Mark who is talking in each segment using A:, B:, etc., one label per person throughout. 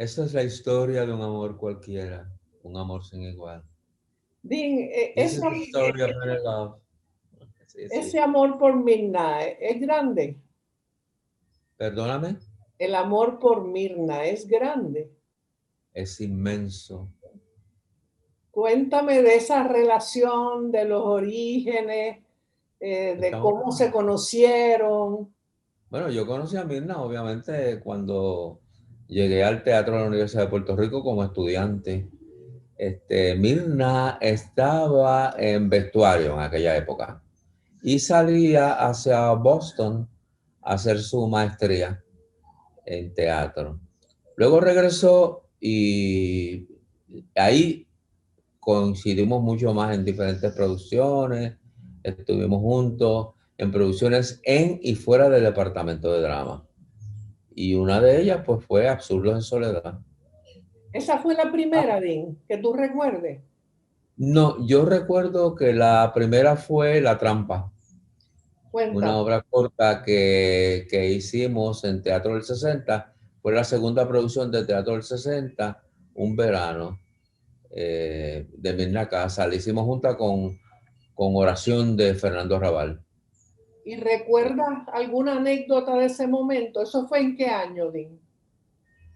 A: Esa es la historia de un amor cualquiera, un amor sin igual.
B: Dean,
A: This is the story of my love. Sí,
B: ese
A: sí.
B: amor por Mirna es grande.
A: Perdóname,
B: El amor por Mirna es grande.
A: es inmenso.
B: Cuéntame de esa relación, de los orígenes, de
A: Estamos,
B: cómo se conocieron.
A: bueno, yo conocí a Mirna, obviamente, cuando llegué al Teatro de la Universidad de Puerto Rico como estudiante. Mirna estaba en vestuario en aquella época y salía hacia Boston a hacer su maestría en teatro. Luego regresó y ahí coincidimos mucho más en diferentes producciones, estuvimos juntos en producciones en y fuera del departamento de drama. Y una de ellas pues fue Absurdos en Soledad.
B: Esa fue la primera, Dean, que tú recuerdes.
A: No, yo recuerdo que la primera fue La Trampa, una
B: Cuéntame.
A: obra corta que hicimos en Teatro del 60. Fue la segunda producción de Teatro del 60, un verano, de Mirna Casa. La hicimos junta con Oración de Fernando Raval.
B: ¿Y
A: Eh,
B: recuerdas alguna anécdota de ese momento? ¿Eso fue en qué año, Dean?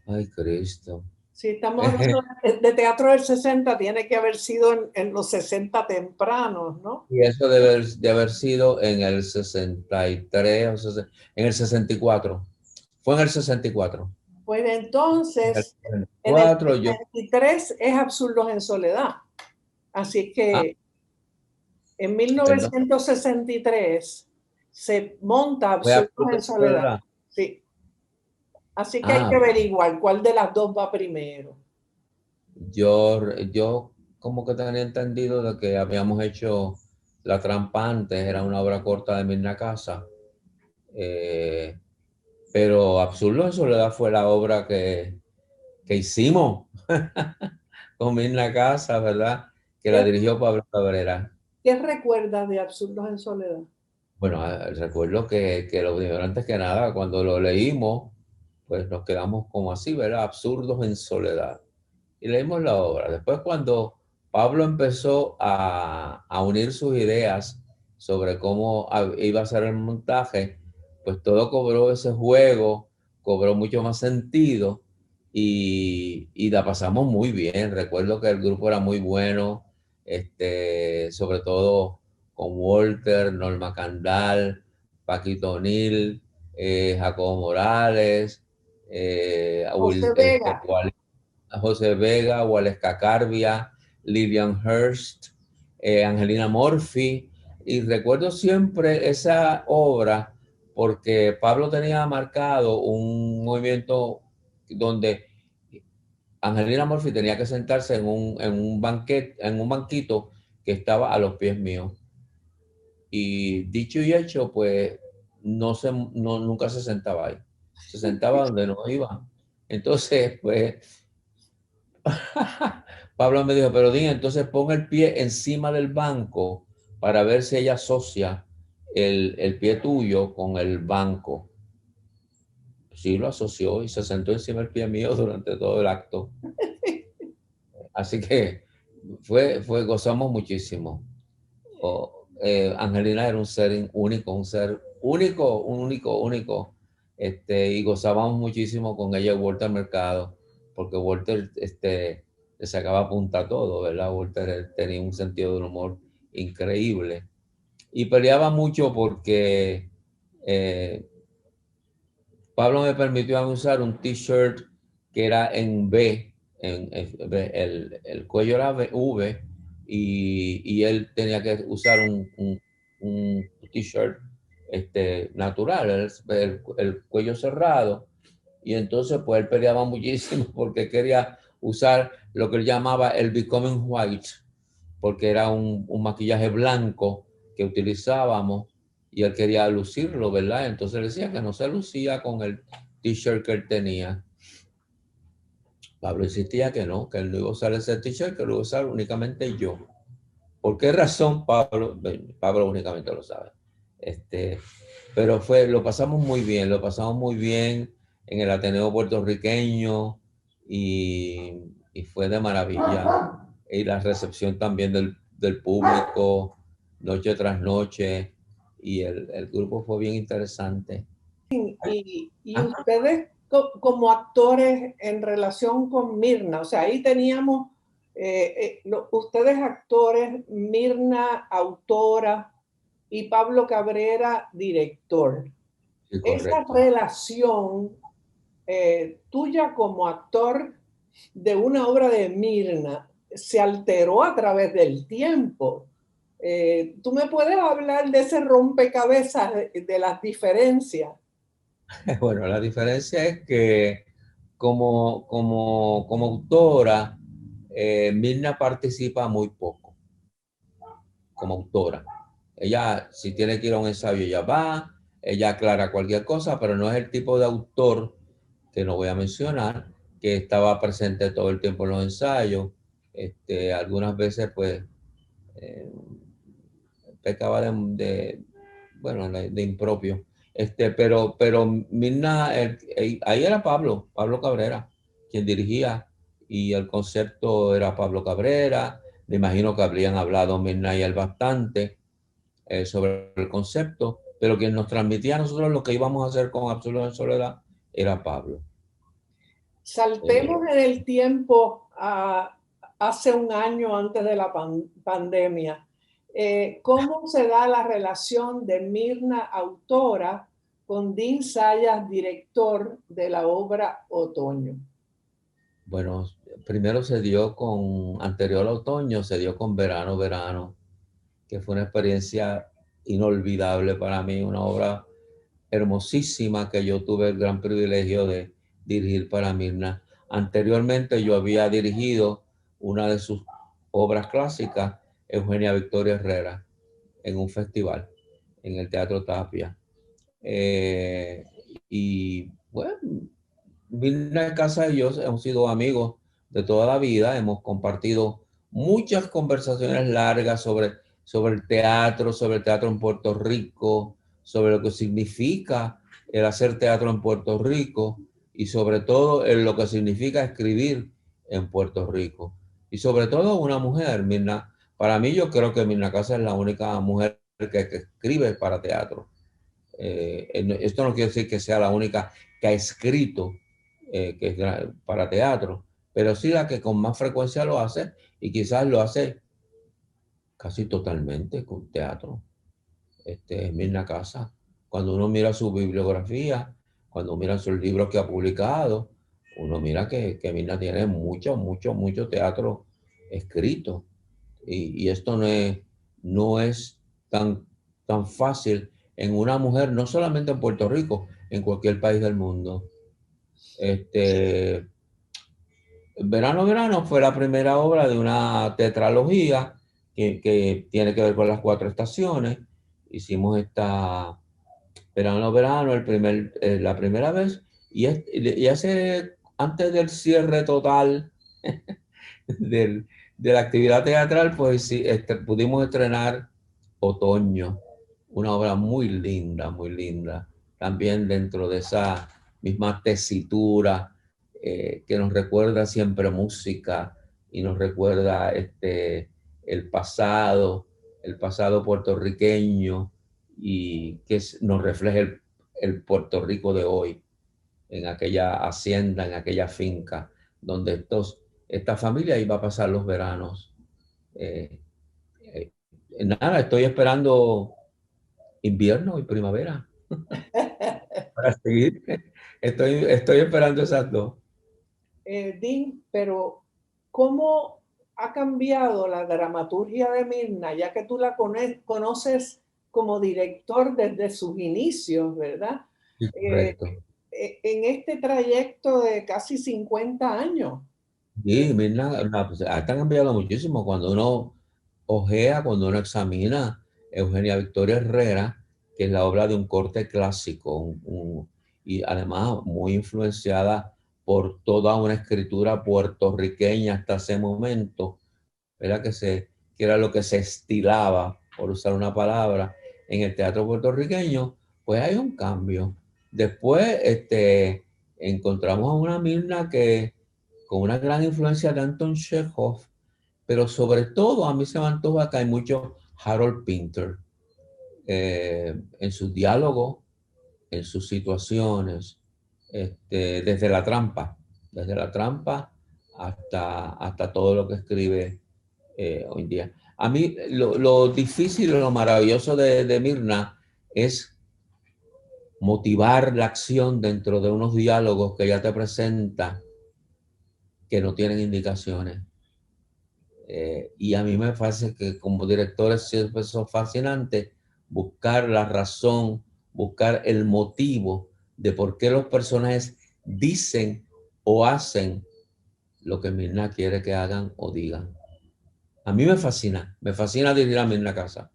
A: Ay, Cristo.
B: Si estamos hablando de teatro del 60, tiene que haber sido en los 60 tempranos, ¿no?
A: Y eso debe de haber sido en el 63, en el 64. Fue en el 64.
B: Pues
A: En el
B: entonces, en el
A: 64 yo...
B: 63 es Absurdos en Soledad. Así
A: Ah,
B: que en
A: perdón.
B: 1963 se monta
A: Fue a
B: Absurdos en Soledad.
A: ¿verdad?
B: Sí. Así que hay que
A: Ah,
B: averiguar cuál de las dos va primero.
A: yo como que tenía entendido de que habíamos hecho La Trampa antes, era una obra corta de Mirna Casa, eh, pero Absurdo en Soledad fue la obra que hicimos con Mirna Casa, ¿verdad? Que la
B: ¿Qué,
A: dirigió Pablo Cabrera.
B: qué recuerdas de Absurdos en Soledad?
A: Bueno, recuerdo que lo primero, antes que nada, cuando lo leímos, pues nos quedamos como así, ¿verdad? Absurdos en soledad. Y leímos la obra. Después, cuando Pablo empezó a unir sus ideas sobre cómo iba a ser el montaje, pues todo cobró ese juego, cobró mucho más sentido y la pasamos muy bien. Recuerdo que el grupo era muy bueno, sobre todo con Walter, Norma Candal, Paquito O'Neill, Jacobo Morales,
B: José Vega.
A: José Vega, Waleska Carbia, Lillian Hurst, Angelina Morphy. Y recuerdo siempre esa obra porque Pablo tenía marcado un movimiento donde Angelina Morphy tenía que sentarse en un banquito que estaba a los pies míos. Y dicho y hecho, pues nunca se sentaba ahí. Se sentaba donde no iba. Entonces, pues, Pablo me dijo, pero Dina, entonces pon el pie encima del banco para ver si ella asocia el pie tuyo con el banco. Sí, lo asoció y se sentó encima del pie mío durante todo el acto. Así que gozamos muchísimo. Angelina era un ser único, único. Y gozábamos muchísimo con ella y Walter Mercado, porque Walter le sacaba punta a todo, ¿verdad? Walter tenía un sentido del humor increíble. Y peleaba mucho porque eh, Pablo me permitió usar un t-shirt que era en V, el cuello era V, y él tenía que usar un t-shirt natural, el cuello cerrado. Y entonces, pues él peleaba muchísimo porque quería usar lo que él llamaba el Becoming White, porque era un maquillaje blanco que utilizábamos y él quería lucirlo, ¿verdad? Entonces decía que no se lucía con el t-shirt que él tenía. Pablo insistía que él no iba a usar ese t-shirt, que lo iba a usar únicamente yo. ¿Por qué razón Pablo? Pablo únicamente lo sabe. Este, pero lo pasamos muy bien en el Ateneo puertorriqueño y, y fue de maravilla. Y la recepción también del público, noche tras noche, y el grupo fue bien interesante.
B: Y ustedes como actores en relación con Mirna, o sea, ahí teníamos ustedes actores, Mirna autora y Pablo Cabrera director.
A: Sí,
B: Esa
A: correcto.
B: relación tuya como actor de una obra de Mirna se alteró a través del tiempo. ¿Tú me puedes hablar de ese rompecabezas de las diferencias?
A: Bueno, la diferencia es que como autora, Mirna participa muy poco como autora. Ella, si tiene que ir a un ensayo, ella va, ella aclara cualquier cosa, pero no es el tipo de autor, que no voy a mencionar, que estaba presente todo el tiempo en los ensayos. Algunas veces, pues, eh, pecaba bueno, de impropio. Pero Mirna, ahí era Pablo Cabrera, quien dirigía, y el concepto era Pablo Cabrera. Me imagino que habrían hablado Mirna y él bastante sobre el concepto, pero quien nos transmitía a nosotros lo que íbamos a hacer con Absoluta Soledad era Pablo.
B: Saltemos en el tiempo a hace un año antes de la pandemia. ¿Cómo se da la relación de Mirna, autora, con Dean Sayas, director de la obra Otoño?
A: Bueno, primero anterior al otoño, se dio con Verano, que fue una experiencia inolvidable para mí, una obra hermosísima que yo tuve el gran privilegio de dirigir para Mirna. Anteriormente yo había dirigido una de sus obras clásicas, Eugenia Victoria Herrera, en un festival, en el Teatro Tapia. Eh, y bueno, Mirna Casa y yo hemos sido amigos de toda la vida, hemos compartido muchas conversaciones largas sobre el teatro en Puerto Rico, sobre lo que significa el hacer teatro en Puerto Rico y sobre todo en lo que significa escribir en Puerto Rico. Y sobre todo una mujer, Mirna. Para mí yo creo que Mirna Casa es la única mujer que escribe para teatro. Esto no quiere decir que sea la única que ha escrito que es para teatro, pero sí la que con más frecuencia lo hace y quizás lo hace casi totalmente con teatro. Es Mirna Casa. Cuando uno mira su bibliografía, cuando mira sus libros que ha publicado, uno mira que Mirna tiene mucho teatro escrito. Y esto no es tan fácil en una mujer, no solamente en Puerto Rico, en cualquier país del mundo. Este, Verano fue la primera obra de una tetralogía que tiene que ver con las cuatro estaciones. Hicimos esta Verano, la primera vez, y antes del cierre total del- de la actividad teatral, pues sí, pudimos estrenar Otoño, una obra muy linda, también dentro de esa misma tesitura que nos recuerda siempre música y nos recuerda el pasado, el pasado puertorriqueño y que nos refleja el Puerto Rico de hoy en aquella hacienda, en aquella finca, donde esta familia iba a pasar los veranos. Eh, eh, Nada, estoy esperando invierno y primavera para seguir. Estoy esperando esas dos.
B: Dean, pero ¿cómo ha cambiado la dramaturgia de Mirna, ya que tú la conoces como director desde sus inicios, ¿verdad?
A: Sí,
B: Eh,
A: correcto.
B: en este trayecto de casi 50 años.
A: Sí, Mirna, pues, ha cambiado muchísimo. Cuando uno examina Eugenia Victoria Herrera, que es la obra de un corte clásico, y además muy influenciada por toda una escritura puertorriqueña hasta ese momento, ¿verdad? Que era lo que se estilaba, por usar una palabra, en el teatro puertorriqueño, pues hay un cambio. Después, encontramos a una Mirna con una gran influencia de Anton Chekhov, pero sobre todo a mí se me antoja que hay mucho Harold Pinter en sus diálogos, en sus situaciones, desde la trampa hasta todo lo que escribe hoy en día. A mí lo difícil, lo maravilloso de Mirna es motivar la acción dentro de unos diálogos que ella te presenta que no tienen indicaciones. Y a mí me parece que como director es fascinante buscar la razón, buscar el motivo de por qué los personajes dicen o hacen lo que Mirna quiere que hagan o digan. A mí me fascina dirigir a Mirna Casa.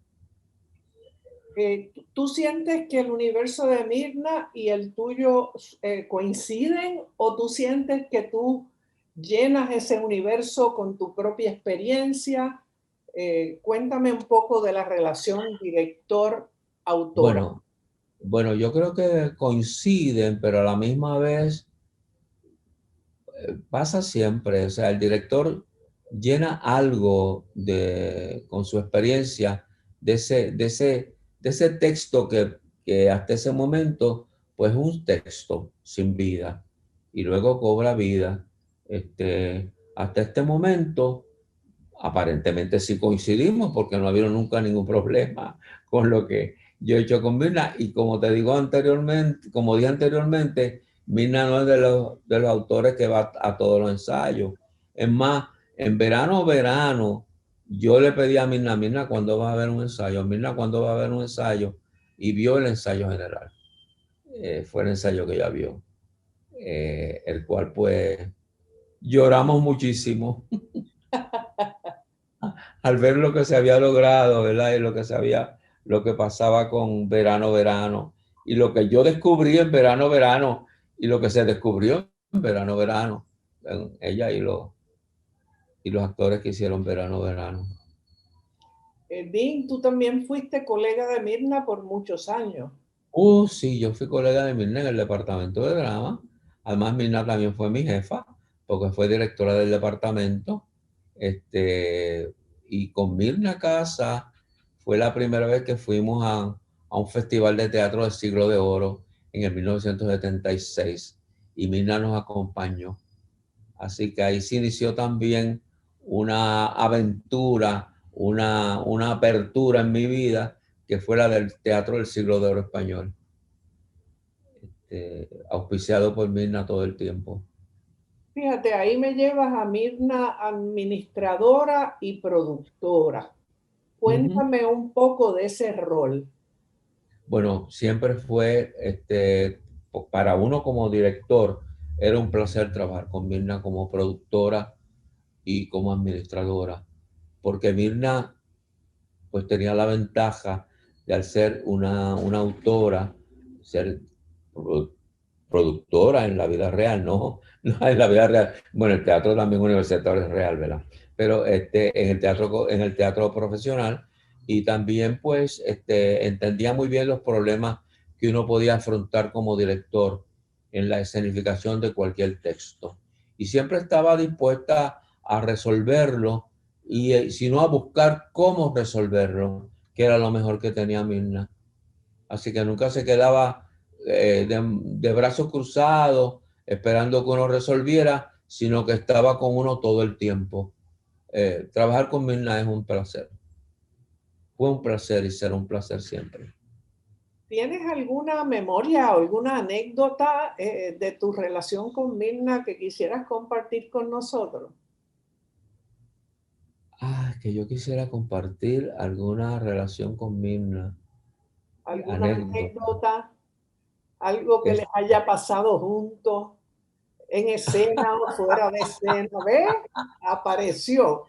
B: ¿Tú sientes que el universo de Mirna y el tuyo coinciden o tú sientes que tú llenas ese universo con tu propia experiencia? Cuéntame un poco de la relación director-autora.
A: Bueno, yo creo que coinciden, pero a la misma vez pasa siempre. O sea, el director llena algo con su experiencia de ese texto que hasta ese momento, pues un texto sin vida y luego cobra vida. Hasta este momento, aparentemente sí coincidimos porque no ha habido nunca ningún problema con lo que yo he hecho con Mirna. Y como te digo anteriormente, como dije anteriormente, Mirna no es de los autores que va a todos los ensayos. Es más, en verano, yo le pedí a Mirna, ¿cuándo va a haber un ensayo? Mirna, ¿cuándo va a haber un ensayo? Y vio el ensayo general. Fue el ensayo que ella vio. El cual pues lloramos muchísimo al ver lo que se había logrado, ¿verdad? Y lo que pasaba con verano, y lo que yo descubrí en verano, y lo que se descubrió en verano, en ella y los actores que hicieron verano.
B: Dean, tú también fuiste colega de Mirna por muchos años.
A: Sí, yo fui colega de Mirna en el departamento de drama. Además, Mirna también fue mi jefa, porque fue directora del departamento. Y con Mirna Casa fue la primera vez que fuimos a un festival de teatro del Siglo de Oro en el 1976 y Mirna nos acompañó. Así que ahí se inició también una aventura, una apertura en mi vida, que fue la del Teatro del Siglo de Oro Español, auspiciado por Mirna todo el tiempo.
B: Fíjate, ahí me llevas a Mirna, administradora y productora. Cuéntame un poco de ese rol.
A: Bueno, siempre fue, para uno como director, era un placer trabajar con Mirna como productora y como administradora, porque Mirna pues tenía la ventaja de al ser una autora, ser productora en la vida real, ¿no? No en la vida real. Bueno, el teatro también universitario es real, ¿verdad? Pero en el teatro profesional, y también pues entendía muy bien los problemas que uno podía afrontar como director en la escenificación de cualquier texto. Y siempre estaba dispuesta a resolverlo y si no a buscar cómo resolverlo, que era lo mejor que tenía Mirna. Así que nunca se quedaba de brazos cruzados esperando que uno resolviera, sino que estaba con uno todo el tiempo. Trabajar con Mirna es un placer. Fue un placer y será un placer siempre.
B: ¿Tienes alguna memoria o alguna anécdota de tu relación con Mirna que quisieras compartir con nosotros?
A: Que yo quisiera compartir alguna relación con Mirna,
B: ¿Alguna
A: anécdota.
B: anécdota? Algo que
A: Es-
B: les haya pasado juntos, en escena o fuera de escena. ¿Ves? Apareció.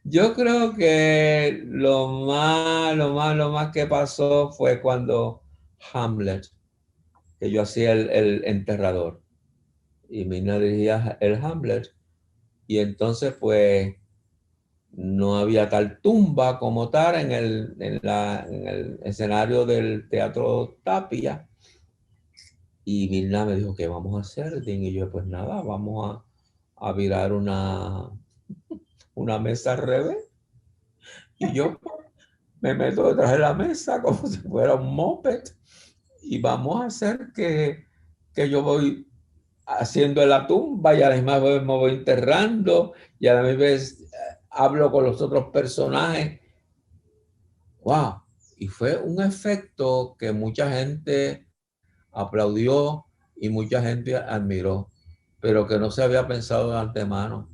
A: Yo creo que lo más que pasó fue cuando Hamlet, que yo hacía el enterrador y Mina dirigía el Hamlet, y entonces pues no había tal tumba como tal en el escenario del Teatro Tapia, Y Mirna me dijo, ¿qué vamos a hacer, Dean? Y yo, pues nada, vamos a virar una mesa al revés. Y yo me meto detrás de la mesa como si fuera un moped y vamos a hacer que yo voy haciendo la tumba y a la misma vez me voy enterrando y a la misma vez hablo con los otros personajes. ¡Wow! Y fue un efecto que mucha gente aplaudió y mucha gente admiró, pero que no se había pensado de antemano,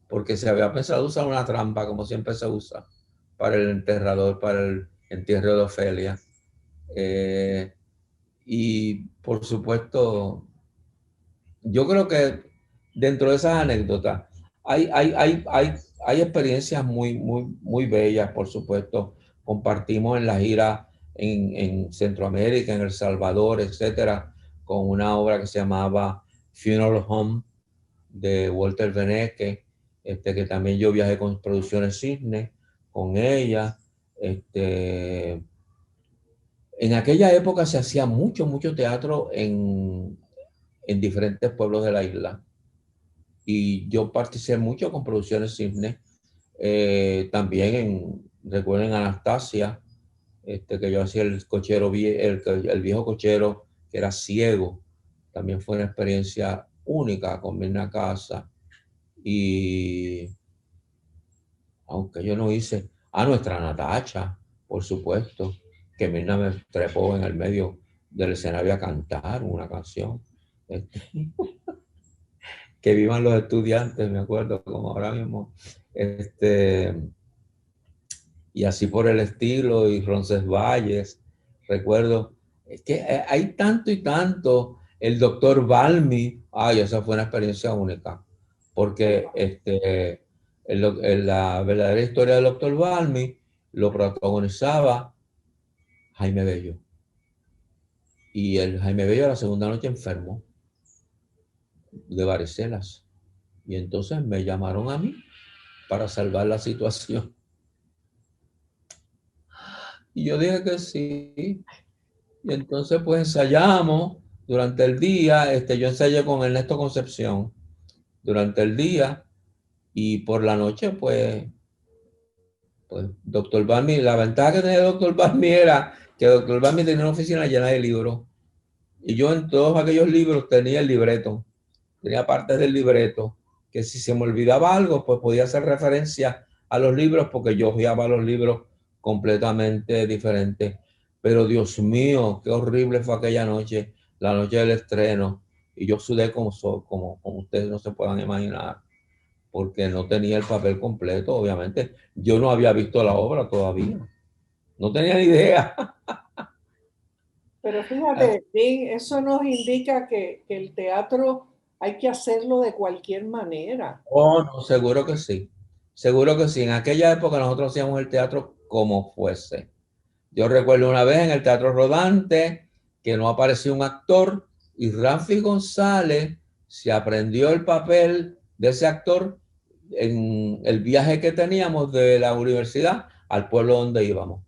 A: porque se había pensado usar una trampa, como siempre se usa, para el enterrador, para el entierro de Ofelia. Y por supuesto, yo creo que dentro de esas anécdotas hay experiencias muy bellas, por supuesto. Compartimos en la gira en Centroamérica, en El Salvador, etcétera, con una obra que se llamaba Funeral Home de Walter Benecke, que también yo viajé con Producciones Cisne, con ella. En aquella época se hacía mucho teatro en diferentes pueblos de la isla. Y yo participé mucho con Producciones Cisne. También recuerden Anastasia, que yo hacía el cochero, el viejo cochero que era ciego. También fue una experiencia única con Mirna Casa. Y aunque yo no hice, a nuestra Natacha, por supuesto, que Mirna me trepó en el medio del escenario a cantar una canción. Que vivan los estudiantes, me acuerdo, como ahora mismo. Y así por el estilo, y Roncesvalles, recuerdo. Es que hay tanto y tanto. El doctor Balmi, ay, esa fue una experiencia única, porque la verdadera historia del doctor Balmi lo protagonizaba Jaime Bello. Y el Jaime Bello la segunda noche enfermo de varicelas. Y entonces me llamaron a mí para salvar la situación. Y yo dije que sí. Y entonces pues ensayamos durante el día. Yo ensayé con Ernesto Concepción durante el día y por la noche pues Doctor Balmi, la ventaja que tenía Doctor Balmi era que Doctor Balmi tenía una oficina llena de libros. Y yo en todos aquellos libros tenía el libreto, tenía partes del libreto, que si se me olvidaba algo, pues podía hacer referencia a los libros porque yo guiaba los libros completamente diferentes. Pero Dios mío, qué horrible fue aquella noche, la noche del estreno. Y yo sudé como ustedes no se puedan imaginar, porque no tenía el papel completo, obviamente. Yo no había visto la obra todavía. No tenía ni idea.
B: Pero fíjate, Dean, eso nos indica que el teatro hay que hacerlo de cualquier manera.
A: Oh, no, seguro que sí. Seguro que sí. En aquella época nosotros hacíamos el teatro como fuese. Yo recuerdo una vez en el Teatro Rodante que no apareció un actor y Rafi González se aprendió el papel de ese actor en el viaje que teníamos de la universidad al pueblo donde íbamos,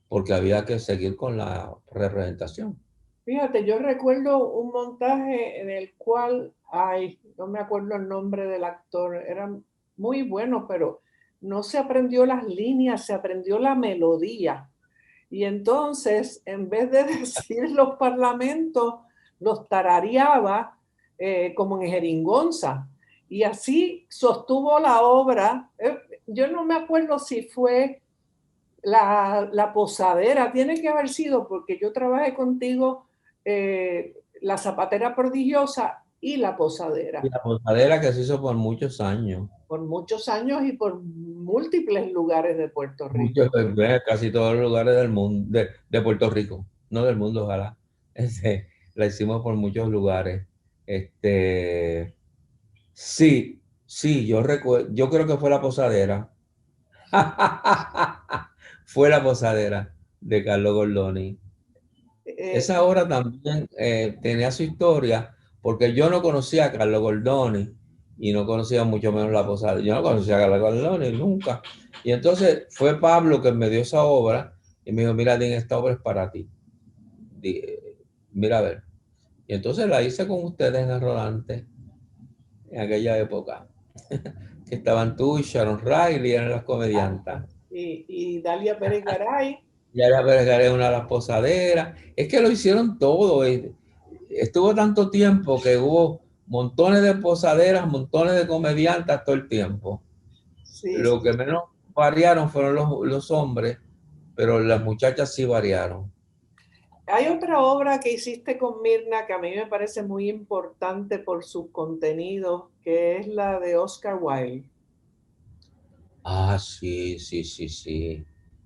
A: porque había que seguir con la representación.
B: Fíjate, yo recuerdo un montaje en el cual, ay, no me acuerdo el nombre del actor, era muy bueno, pero no se aprendió las líneas, se aprendió la melodía. Y entonces, en vez de decir los parlamentos, los tarareaba como en jeringonza. Y así sostuvo la obra. Yo no me acuerdo si fue la posadera, tiene que haber sido porque yo trabajé contigo la zapatera prodigiosa y la
A: Y
B: posadera
A: la posadera que se hizo por muchos años,
B: por muchos años y por múltiples lugares de Puerto Rico.
A: muchos, casi todos los lugares del mundo, de Puerto Rico, no del mundo, ojalá. La hicimos por muchos lugares. Este, sí, yo recuerdo, yo creo que fue la posadera. Fue la posadera de Carlos Gordoni.
B: Eh,
A: Esa obra también tenía su historia, porque yo no conocía a Carlos Gordoni y no conocía mucho menos la posadera. Yo no conocía a Carlos Gordoni nunca. Y entonces fue Pablo que me dio esa obra y me dijo, mira, Dean, esta obra es para ti. Mira, a ver. Y entonces la hice con ustedes en el Rodante, en aquella época, que estaban tú y Sharon Riley, eran las comediantas.
B: Y Dalia Pérez Garay.
A: Ya la vergaré una de las posaderas. Es que lo hicieron todo. Estuvo tanto tiempo que hubo montones de posaderas, montones de comediantes todo el tiempo.
B: Sí,
A: Lo que
B: sí.
A: menos variaron fueron los hombres, pero las muchachas sí variaron.
B: Hay otra obra que hiciste con Mirna que a mí me parece muy importante por sus contenidos, que es la de Oscar Wilde.
A: Ah, sí, sí, sí, sí.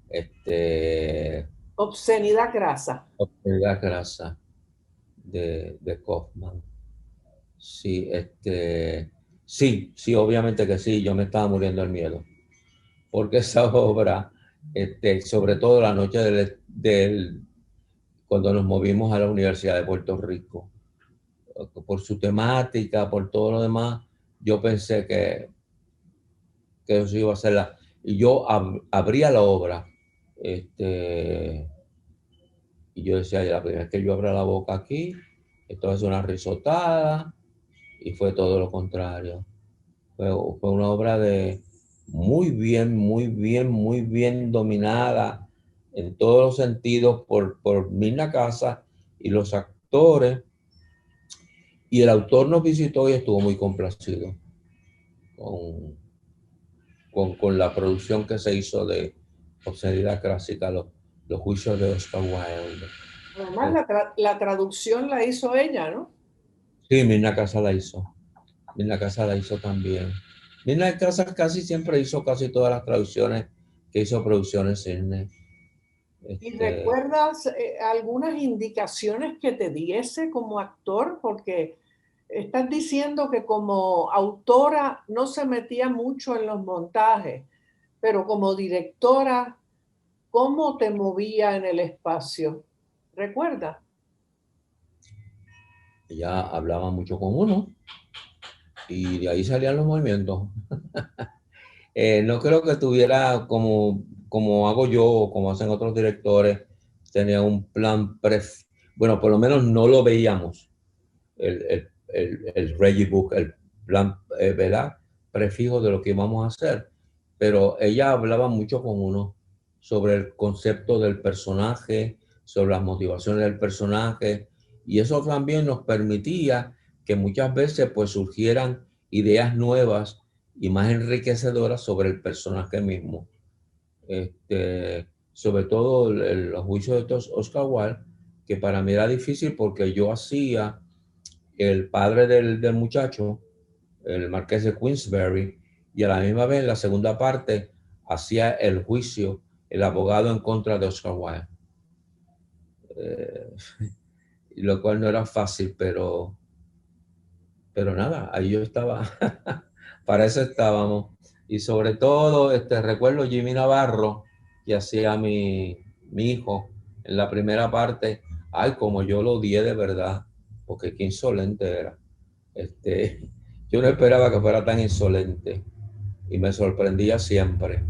A: Este,
B: Obscenidad grasa.
A: la grasa de Kaufman. Sí, sí, sí, obviamente que sí, yo me estaba muriendo del miedo. Porque esa obra, sobre todo la noche cuando nos movimos a la Universidad de Puerto Rico, por su temática, por todo lo demás, yo pensé que eso iba a ser la... Y yo abría la obra, y yo decía, la primera vez que yo abra la boca aquí, esto es una risotada, y fue todo lo contrario. Fue una obra de muy bien, muy bien, muy bien dominada en todos los sentidos por Mirna Casa y los actores. Y el autor nos visitó y estuvo muy complacido con, con la producción que se hizo de Obscenidad Clásica, los juicios de Oscar Wilde.
B: Además, la traducción la hizo ella, ¿no?
A: Sí, Mirna Casa la hizo. Mirna Casa la hizo también. Mirna Casa casi siempre hizo casi todas las traducciones que hizo Producciones Cine.
B: ¿Y
A: Este,
B: recuerdas algunas indicaciones que te diese como actor? Porque estás diciendo que como autora no se metía mucho en los montajes, pero como directora, ¿cómo te movía en el espacio? ¿Recuerda?
A: ella hablaba mucho con uno y de ahí salían los movimientos. No creo que tuviera como hago yo o como hacen otros directores, tenía un plan bueno, por lo menos no lo veíamos, el Reggie Book, el plan, ¿verdad? Prefijo de lo que íbamos a hacer. Pero ella hablaba mucho con uno sobre el concepto del personaje, sobre las motivaciones del personaje, y eso también nos permitía que muchas veces pues surgieran ideas nuevas y más enriquecedoras sobre el personaje mismo. Sobre todo los juicios de Oscar Wilde, que para mí era difícil porque yo hacía el padre del muchacho, el marqués de Queensberry, y a la misma vez en la segunda parte hacía el juicio, el abogado en contra de Oscar Wilde. Eh, lo cual no era fácil, pero nada, ahí yo estaba, para eso estábamos. Y sobre todo, recuerdo Jimmy Navarro, que hacía mi hijo en la primera parte. Ay, como yo lo odié de verdad, porque qué insolente era. Este, yo no esperaba que fuera tan insolente y me sorprendía siempre.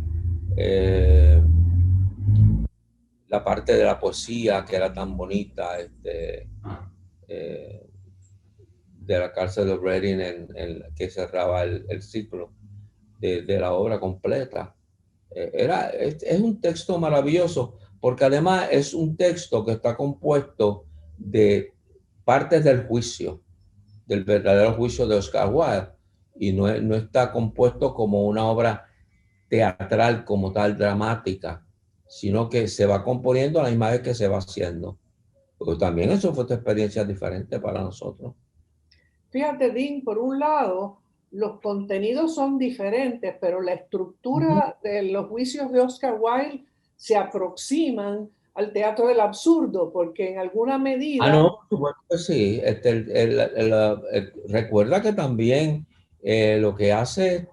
A: Eh, la parte de la poesía que era tan bonita, eh, de la cárcel de Reading que cerraba el ciclo de la obra completa. Es un texto maravilloso porque además es un texto que está compuesto de partes del juicio, del verdadero juicio de Oscar Wilde, y no está compuesto como una obra teatral como tal, dramática, sino que se va componiendo a la misma vez que se va haciendo. Porque también eso fue otra experiencia diferente para nosotros.
B: Fíjate, Dean, por un lado, los contenidos son diferentes, pero la
A: Uh -huh.
B: estructura de los juicios de Oscar Wilde se aproximan al teatro del absurdo, porque en alguna
A: Ah,
B: medida,
A: no, por supuesto que sí. Recuerda que también lo que hace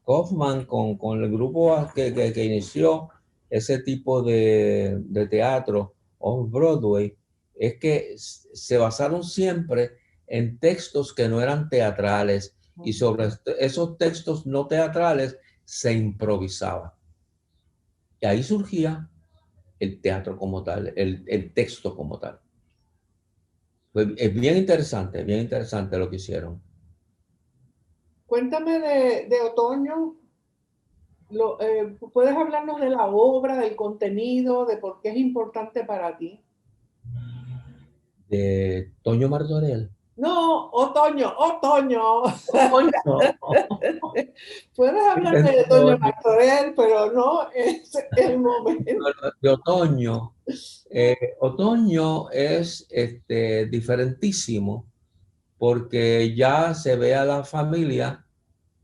A: Kaufman con el grupo que inició ese tipo de teatro off-Broadway es que se basaron siempre en textos que no eran teatrales y sobre esos textos no teatrales se improvisaba. Y ahí surgía el teatro como tal, el texto como tal. Pues es bien interesante lo que hicieron.
B: Cuéntame de Otoño. ¿Puedes hablarnos de la obra, del contenido, de por qué es importante para ti?
A: De Toño Martorell.
B: No, Otoño, Otoño.
A: Otoño.
B: Puedes hablarme de Toño Martorell, pero no es el momento.
A: De Otoño. Otoño es diferentísimo porque ya se ve a la familia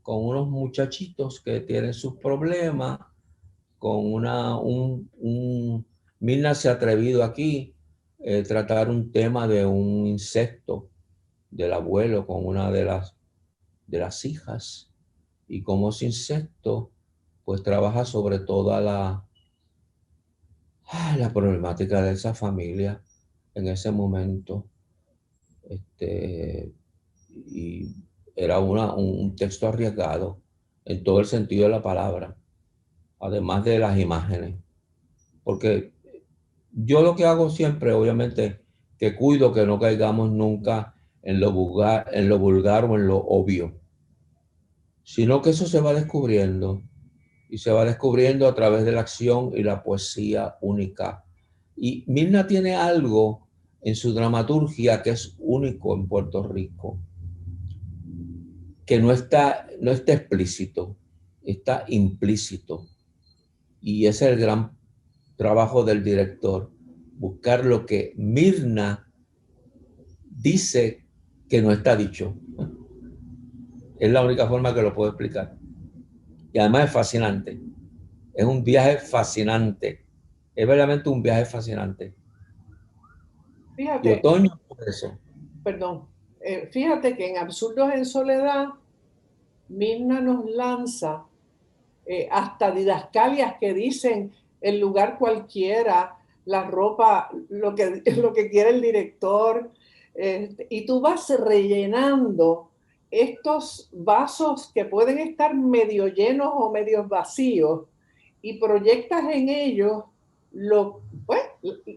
A: con unos muchachitos que tienen sus problemas, con Mirna se ha atrevido aquí tratar un tema de un insecto del abuelo con una de las hijas y como ese insecto pues trabaja sobre toda la problemática de esa familia en ese momento. Y era un texto arriesgado en todo el sentido de la palabra, además de las imágenes. Porque yo lo que hago siempre, obviamente, que cuido que no caigamos nunca en lo vulgar o en lo obvio, sino que eso se va descubriendo y se va descubriendo a través de la acción y la poesía única. Y Mirna tiene algo en su dramaturgia que es único en Puerto Rico, que no está explícito, está implícito. Y ese es el gran trabajo del director, buscar lo que Mirna dice que no está dicho. Es la única forma que lo puedo explicar. Y además es fascinante. Es un viaje fascinante. Es verdaderamente un viaje fascinante. Y
B: Fíjate,
A: Otoño, por eso.
B: perdón, fíjate que en Absurdos en Soledad, Mirna nos lanza hasta didascalias que dicen el lugar cualquiera, la ropa, lo que quiere el director, y tú vas rellenando estos vasos que pueden estar medio llenos o medio vacíos y proyectas en ellos pues,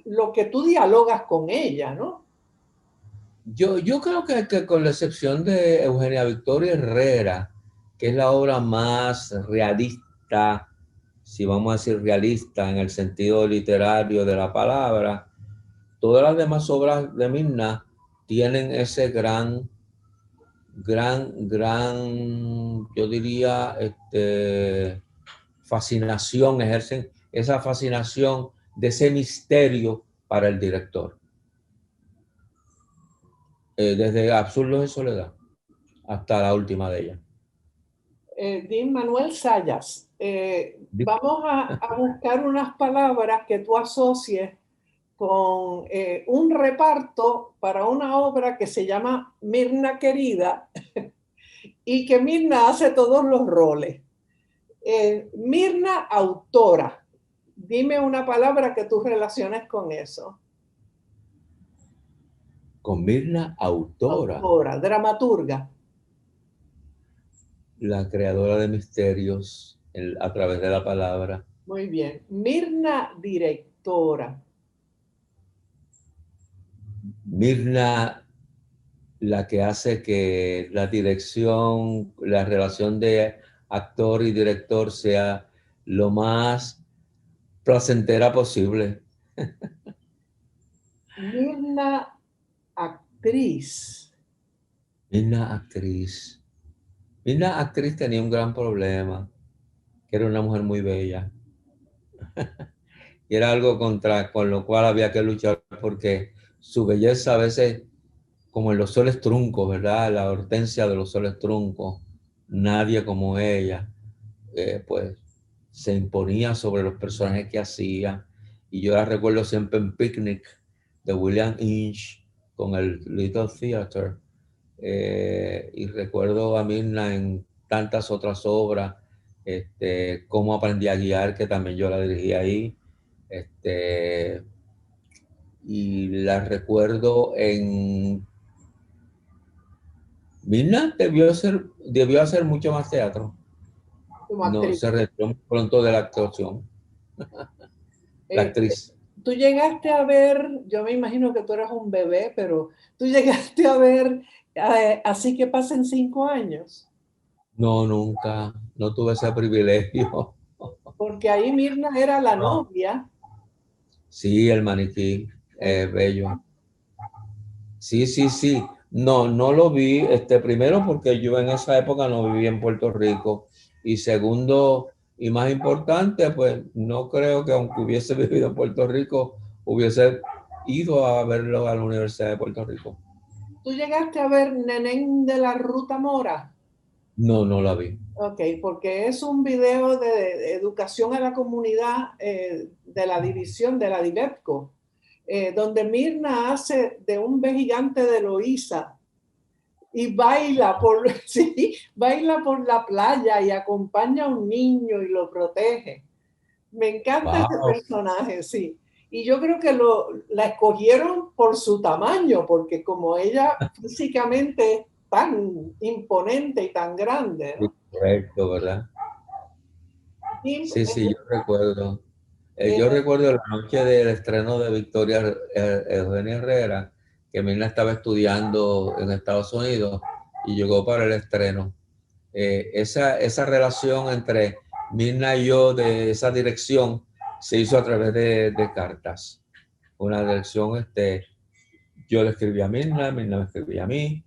B: lo que tú dialogas con ella, ¿no?
A: Yo creo que con la excepción de Eugenia Victoria Herrera, que es la obra más realista, si vamos a decir realista en el sentido literario de la palabra, todas las demás obras de Mirna tienen ese yo diría, fascinación, ejercen esa fascinación de ese misterio para el director. Desde Absurdos de Soledad hasta la última de ellas.
B: Dean Manuel Sayas, vamos a buscar unas palabras que tú asocies con un reparto para una obra que se llama Mirna Querida y que Mirna hace todos los roles. Mirna autora, dime una palabra que tú relaciones con eso.
A: Con Mirna autora,
B: Autora, dramaturga.
A: la creadora de misterios a través de la palabra.
B: Muy bien. Mirna directora.
A: Mirna, la que hace que la dirección, la relación de actor y director sea lo más placentera posible.
B: Mirna actriz.
A: Mirna actriz. Mirna actriz tenía un gran problema, que era una mujer muy bella. Y era algo con lo cual había que luchar porque su belleza a veces, como en los soles truncos, ¿verdad? La hortensia de los soles truncos, nadie como ella, pues se imponía sobre los personajes que hacía. Y yo la recuerdo siempre en Picnic de William Inge con el Little Theater. Y recuerdo a Mirna en tantas otras obras, Cómo aprendí a guiar, que también yo la dirigí ahí. Y la recuerdo en... Mirna debió hacer mucho más teatro.
B: Como
A: No,
B: actriz.
A: se retiró muy pronto de la actuación, la
B: Eh,
A: actriz.
B: tú llegaste a ver, yo me imagino que tú eras un bebé, pero tú llegaste a ver Así que pasen 5 años,
A: No, nunca, no tuve ese privilegio.
B: porque ahí Mirna era la
A: No.
B: novia.
A: Sí, el maniquí, bello. Sí, sí, sí. No, no lo vi, primero porque yo en esa época no vivía en Puerto Rico y segundo y más importante, pues no creo que aunque hubiese vivido en Puerto Rico hubiese ido a verlo a la Universidad de Puerto Rico.
B: ¿Tú llegaste a ver Nenén de la Ruta Mora?
A: No, no la vi.
B: Ok, porque es un video de educación a la comunidad de la división de la DIVEPCO, donde Mirna hace de un ve gigante de Loíza y baila por, sí, baila por la playa y acompaña a un niño y lo protege. Me encanta ese
A: Wow.
B: personaje, sí. Y yo creo que la escogieron por su tamaño, porque como ella físicamente es tan imponente y tan grande,
A: Sí,
B: ¿no?
A: correcto, ¿verdad?
B: Y,
A: Sí, sí, yo recuerdo. Yo
B: eh,
A: recuerdo la noche del estreno de Victoria Eugenia Herrera, que Mirna estaba estudiando en Estados Unidos y llegó para el estreno. Esa relación entre Mirna y yo de esa dirección se hizo a través de cartas. Una dirección, yo le escribía a Mirna, Mirna me escribía a mí,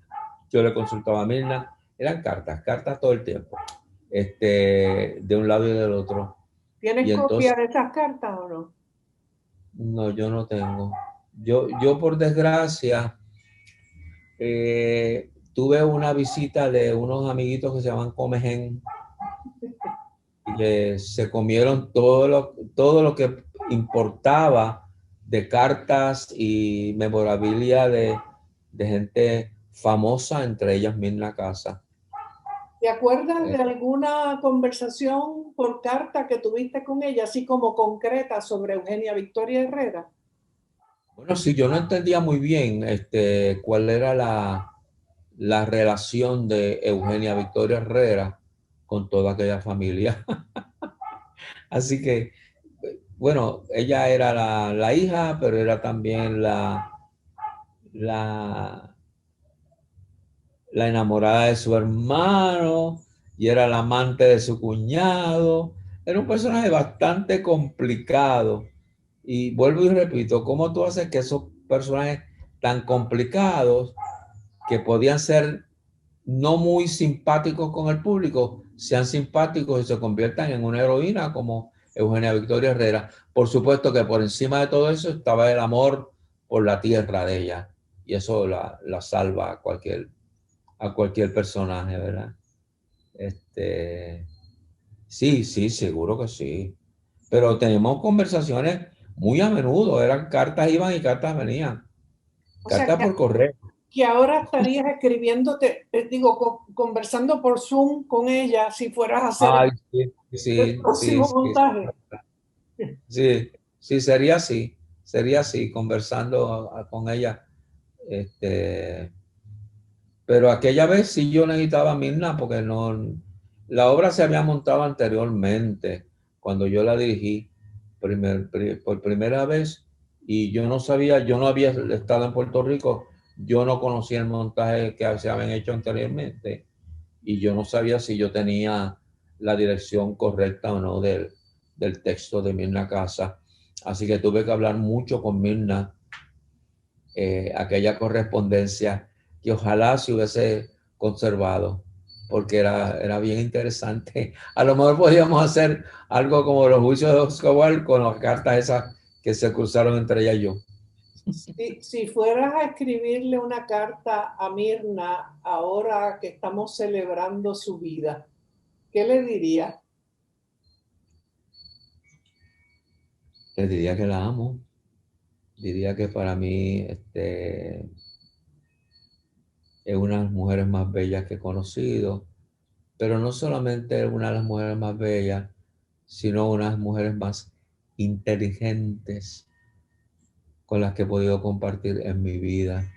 A: yo le consultaba a Mirna. Eran cartas, cartas todo el tiempo, de un lado y del otro.
B: ¿tienes
A: Y
B: copia
A: entonces,
B: de esas cartas o no?
A: no, yo no tengo. Yo por desgracia, tuve una visita de unos amiguitos que se llaman Comején, que se comieron todo lo que importaba de cartas y memorabilia de gente famosa, entre ellas Mirna Casa.
B: ¿Te acuerdas de
A: Eh,
B: alguna conversación por carta que tuviste con ella, así como concreta sobre Eugenia Victoria Herrera?
A: bueno, sí, yo no entendía muy bien cuál era la relación de Eugenia Victoria Herrera con toda aquella familia. Así que, bueno, ella era la hija, pero era también la, la enamorada de su hermano y era la amante de su cuñado. Era un personaje bastante complicado. Y vuelvo y repito, ¿cómo tú haces que esos personajes tan complicados que podían ser no muy simpáticos con el público, sean simpáticos y se conviertan en una heroína como Eugenia Victoria Herrera? Por supuesto que por encima de todo eso estaba el amor por la tierra de ella y eso la salva a cualquier personaje, ¿verdad? Este, sí, sí, seguro que sí. Pero tenemos conversaciones muy a menudo, eran cartas iban y cartas venían,
B: O sea,
A: cartas por correo.
B: que ahora estarías escribiéndote, digo, conversando por Zoom con ella si fueras a hacer
A: Ay, sí,
B: el
A: sí, sí,
B: próximo
A: sí,
B: montaje.
A: sí, sí, sería así, conversando con ella. Este, pero aquella vez sí yo necesitaba a Mirna porque no, la obra se había montado anteriormente, cuando yo la dirigí por primera vez y yo no sabía, yo no había estado en Puerto Rico, yo no conocía el montaje que se habían hecho anteriormente y yo no sabía si yo tenía la dirección correcta o no del texto de Mirna Casa. Así que tuve que hablar mucho con Mirna, aquella correspondencia que ojalá se hubiese conservado, porque era bien interesante. A lo mejor podíamos hacer algo como los juicios de Escobar con las cartas esas que se cruzaron entre ella y yo.
B: Si fueras a escribirle una carta a Mirna ahora que estamos celebrando su vida, ¿qué le dirías?
A: Les diría que la amo, diría que para mí es una de las mujeres más bellas que he conocido, pero no solamente es una de las mujeres más bellas, sino una de las mujeres más inteligentes con las que he podido compartir en mi vida.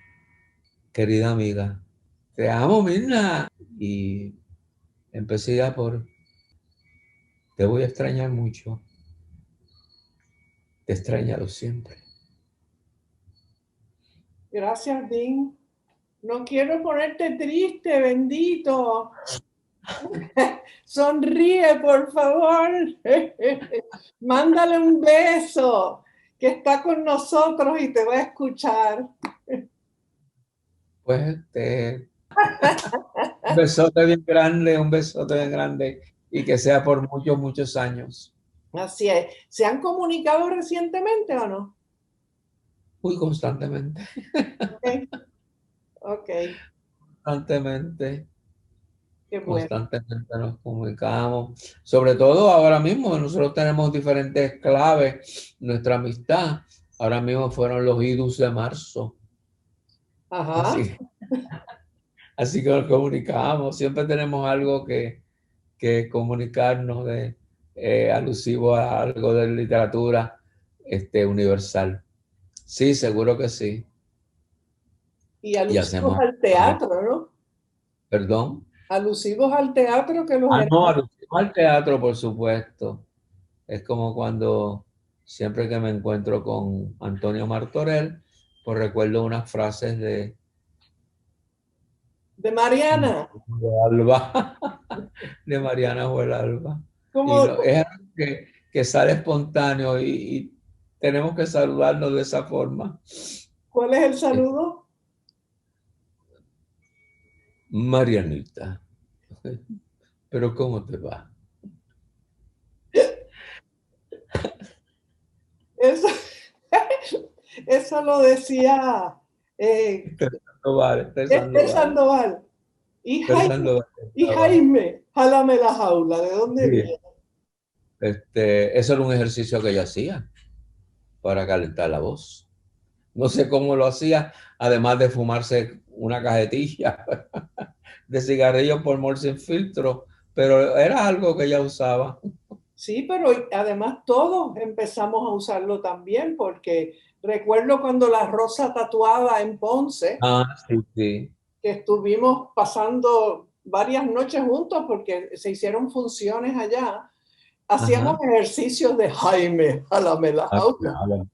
A: Querida amiga, te amo, Mirna. Y empecé ya por, te voy a extrañar mucho. Te he extrañado siempre.
B: Gracias, Dean. No quiero ponerte triste, bendito. Sonríe, por favor. Mándale un beso, que está con nosotros y te va a escuchar.
A: Pues un besote bien grande y que sea por muchos, muchos años.
B: Así es. ¿Se han comunicado recientemente o no?
A: Muy constantemente.
B: Ok. Ok.
A: Constantemente.
B: Qué bueno.
A: Constantemente nos comunicamos. Sobre todo ahora mismo, nosotros tenemos diferentes claves. Nuestra amistad, ahora mismo fueron los idus de marzo.
B: Ajá.
A: Así que nos comunicamos. Siempre tenemos algo que comunicarnos alusivo a algo de literatura universal. Sí, seguro que sí.
B: Y
A: Y
B: alusivos
A: hacemos,
B: al teatro, ¿no?
A: perdón.
B: Alusivos al teatro que los
A: No,
B: hermanos.
A: alusivo al teatro, por supuesto. Es como cuando siempre que me encuentro con Antonio Martorell, pues recuerdo unas frases
B: De Mariana.
A: de Alba, de Mariana Alba. Y
B: Como,
A: es algo que sale espontáneo y tenemos que saludarnos de esa forma.
B: ¿cuál es el saludo?
A: Marianita, pero ¿cómo te va?
B: Eso, eso lo decía
A: Sandoval,
B: Sandoval. Y Jaime,
A: Sandoval
B: y
A: estaba.
B: Jaime, jálame la jaula. ¿De dónde
A: Sí.
B: viene?
A: Eso era un ejercicio que yo hacía para calentar la voz. No sé cómo lo hacía, además de fumarse una cajetilla de cigarrillos por mol sin filtro, pero era algo que ella usaba.
B: Sí, pero además todos empezamos a usarlo también, porque recuerdo cuando la Rosa tatuaba en Ponce,
A: Ah, sí, sí.
B: que estuvimos pasando varias noches juntos porque se hicieron funciones allá, hacíamos
A: Ajá.
B: ejercicios de Jaime, jálame la
A: Ah,
B: jaula.
A: claro.